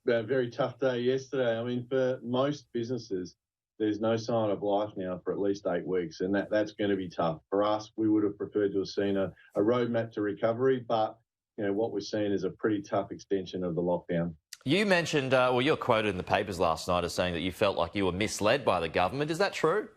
A very tough day yesterday. I mean, for most businesses, there's no sign of life now for at least 8 weeks, and that's going to be tough. For us, we would have preferred to have seen a roadmap to recovery, but what we're seeing is a pretty tough extension of the lockdown. You mentioned, you're quoted in the papers last night as saying that you felt like you were misled by the government. Is that true?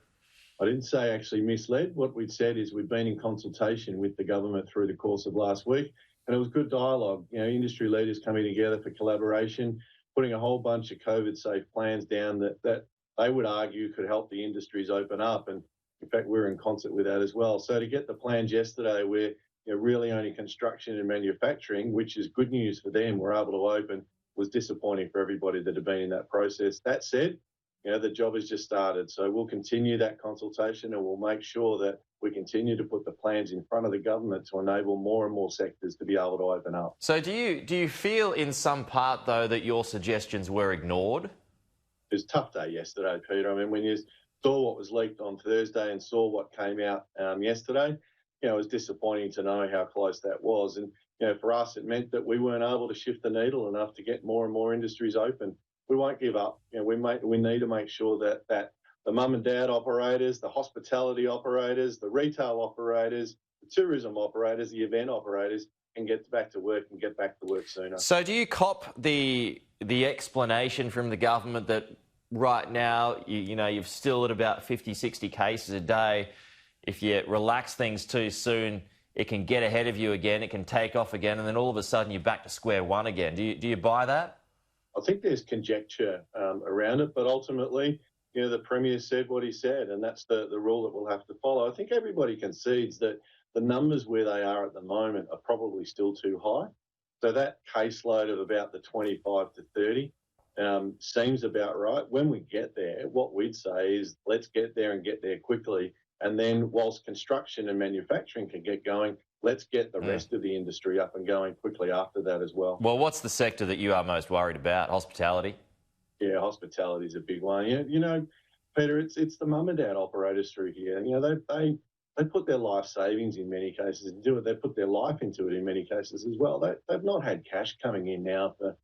I didn't say actually misled. What we'd said is we've been in consultation with the government through the course of last week, and it was good dialogue. Industry leaders coming together for collaboration, putting a whole bunch of COVID-safe plans down that they would argue could help the industries open up. And in fact, we're in concert with that as well. So to get the plans yesterday where really only construction and manufacturing, which is good news for them, were able to open, was disappointing for everybody that had been in that process. That said, the job has just started. So we'll continue that consultation and we'll make sure that we continue to put the plans in front of the government to enable more and more sectors to be able to open up. So do you feel in some part, though, that your suggestions were ignored? It was a tough day yesterday, Peter. I mean, when you saw what was leaked on Thursday and saw what came out yesterday, it was disappointing to know how close that was. And, for us, it meant that we weren't able to shift the needle enough to get more and more industries open. We won't give up. We need to make sure that the mum and dad operators, the hospitality operators, the retail operators, the tourism operators, the event operators can get back to work and get back to work sooner. So do you cop the explanation from the government that right now, you've still at about 50, 60 cases a day? If you relax things too soon, it can get ahead of you again, it can take off again, and then all of a sudden you're back to square one again. Do you buy that? I think there's conjecture around it, but ultimately, the Premier said what he said, and that's the rule that we'll have to follow. I think everybody concedes that the numbers where they are at the moment are probably still too high. So that caseload of about the 25 to 30 seems about right. When we get there, what we'd say is let's get there and get there quickly. And then whilst construction and manufacturing can get going, let's get the rest of the industry up and going quickly after that as well. Well, what's the sector that you are most worried about? Hospitality? Yeah, hospitality is a big one. Peter, it's the mum and dad operators through here. They put their life savings in many cases into it. They put their life into it in many cases as well. They've not had cash coming in now for,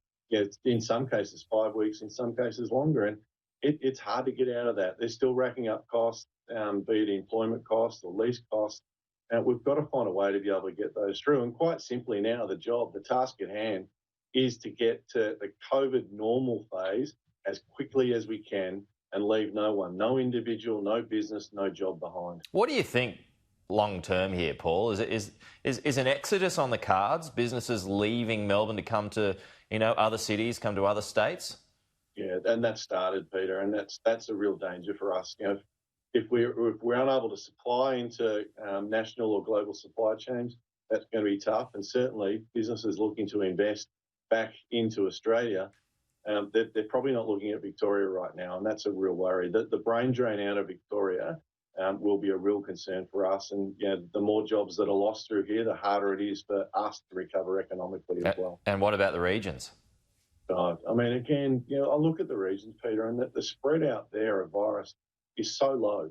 in some cases 5 weeks, in some cases longer. And it's hard to get out of that. They're still racking up costs, be it employment costs or lease costs. And we've got to find a way to be able to get those through. And quite simply now, the task at hand is to get to the COVID normal phase as quickly as we can and leave no individual, no business, no job behind. What do you think long term here, Paul? Is an exodus on the cards? Businesses leaving Melbourne to come to other cities, come to other states? Yeah, and that started, Peter, and that's a real danger for us. If we're unable to supply into national or global supply chains, that's going to be tough. And certainly businesses looking to invest back into Australia, they're probably not looking at Victoria right now, and that's a real worry. The brain drain out of Victoria will be a real concern for us. And the more jobs that are lost through here, the harder it is for us to recover economically as well. And what about the regions? I mean, again, I look at the regions, Peter, and the spread out there of virus is so low.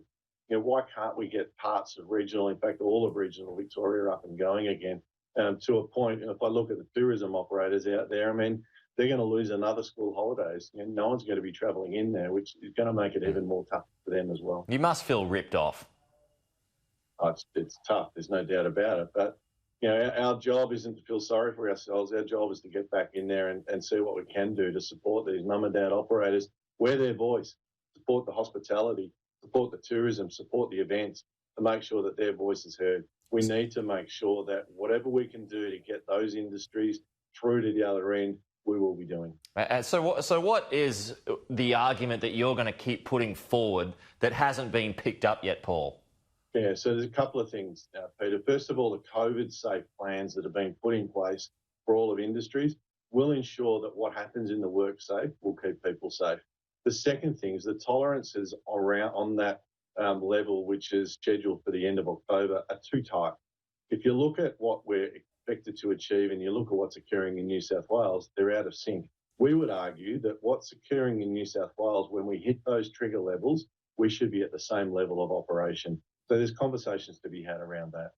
Why can't we get parts of regional, in fact, all of regional Victoria up and going again to a point? And if I look at the tourism operators out there, I mean, they're going to lose another school holidays. No one's going to be travelling in there, which is going to make it even more tough for them as well. You must feel ripped off. It's tough. There's no doubt about it. But our job isn't to feel sorry for ourselves. Our job is to get back in there and see what we can do to support these mum and dad operators, wear their voice, support the hospitality, support the tourism, support the events, to make sure that their voice is heard. We need to make sure that whatever we can do to get those industries through to the other end, we will be doing. So what is the argument that you're going to keep putting forward that hasn't been picked up yet, Paul? Yeah, so there's a couple of things, Peter. First of all, the COVID-safe plans that have been put in place for all of industries will ensure that what happens in the work safe will keep people safe. The second thing is the tolerances around on that level, which is scheduled for the end of October, are too tight. If you look at what we're expected to achieve and you look at what's occurring in New South Wales, they're out of sync. We would argue that what's occurring in New South Wales, when we hit those trigger levels, we should be at the same level of operation. So there's conversations to be had around that.